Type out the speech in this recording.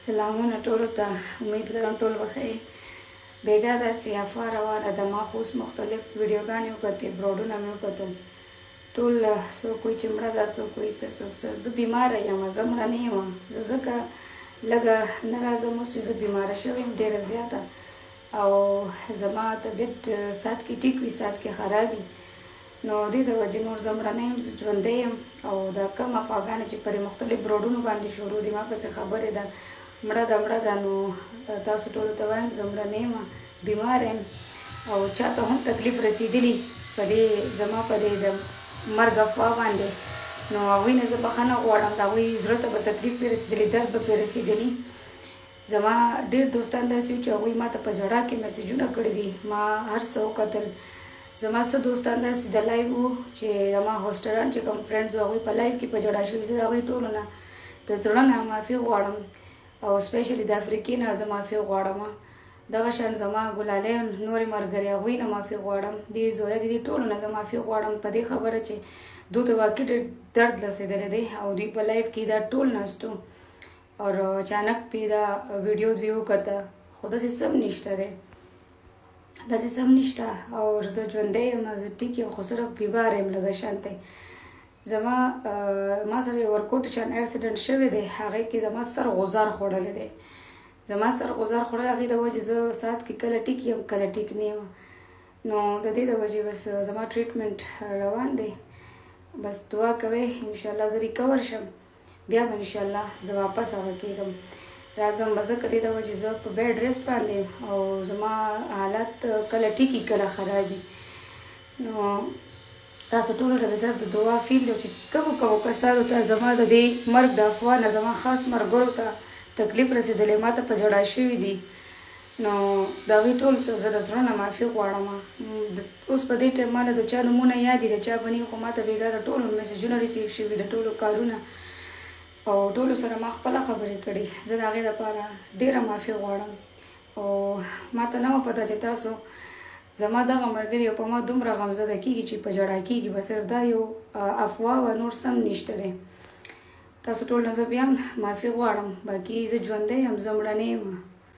سلامونه ټولو ته. امید لرم ټول بخیر. بیګا داسې افوا روانه ده. ما خو اوس مختلف ویډیوګانې وکتې، براډونه مې وکتل. ټول څوک وایي چې مړه ده، څوک وایي څه، څوک څه. زه بیماره یم، زه مړه نه یم. زه ځکه لږه نه راځم اوس چې زه بیماره شوې یم ډېره زیاته، او زما طبیعت ساعت کې ټیک وي، ساعت کې خراب وي. نو دې د وجې نور زه مړه نه یم، زه ژوندی یم. او دا کم افواګانې چې په مختلف براډونو باندې شروع دي، ما پسې خبرې ده مړه ده مړه ده. نو تاسو ټولو ته وایم زه مړه نه یم، بیمار یم. او چاته هم تکلیف رسېدلی په دې زما په دې د مرګ افوا باندې، نو هغوی نه زه بخښنه غواړم. د هغوی زړه ته به تکلیف پرې رسېدلی، درد به پرې رسېدلی. زما ډېر دوستان داسې وو چې هغوی ما ته په ژړا کې میسیجونه کړي دي. ما هر څه وکتل. زما څه دوستان داسې د لایو وو چې زما هوسټران چې کوم فرینډز وو هغوی په لایو کې په ژړا شوي. زه د هغوی ټولو نه د زړه نه معافي غواړم، او سپیشلی د افریقې نه زه معافي غواړم. دغه شان زما ګلالۍ نورې ملګرې هغوی نه معافي غواړم. دې زویا دي ټولو نه زه معافي غواړم په دې خبره چې دوی ته واقعي ډېر درد رسېدلی دی، او دوی په لایف کې دا ټول ناست وو. اور اچانک پې دا ویډیو دوی وکته، خو داسې څه هم نشته دی، داسې څه هم نشته. او زه ژوندی یم، زه ټیک یم، خو صرف بیماره یم لږه شانتی. زما ما سره یو ورکوټ شان اکسیډنټ شوی دی، هغې کې زما سر غوزار خوړلی دی. زما سر غوزار خوړلی، هغې د وجې زه ساعت کې کله ټیک یم کله ټیک نه یم. نو د دې د وجې بس زما ټریټمنټ روان دی. بس دعا کوئ انشاءالله زه ریکور شم، بیا به انشاءالله زه واپس هغه کېږم راځم به. ځکه دې د وجې زه په بیډ ریسټ باندې یم، او زما حالت کله ټیکي کله خراب وي. نو تاسو ټولو ته مې صرف د دعا فیل دی چې کومو کسانو ته زما د دې مرګ د افوا نه زما خاص ملګرو ته تکلیف رسېدلی، ما ته په ژړا شوي دي، نو د هغوی ټولو ته زه د زړه نه معافي غواړم. اوس په دې ټایم ماله د چا نومونه یاد دي، د چا به نه، خو ما ته بېګا د ټولو میسیجونه ریسیو شوي، د ټولو کارونه، او ټولو سره ما خپله خبرې کړي. زه د هغې دپاره ډېره معافي غواړم. او ما ته نه وه پته چې تاسو زما دغه ملګري په ما دومره غمزده کېږي چې په ژړا کېږي. به صرف دا یو افوا وه، نور څه هم نشته دی. تاسو ټول نه زه بیا هم معافي غواړم. باقي زه ژوندی یم، زه مړه نه یم.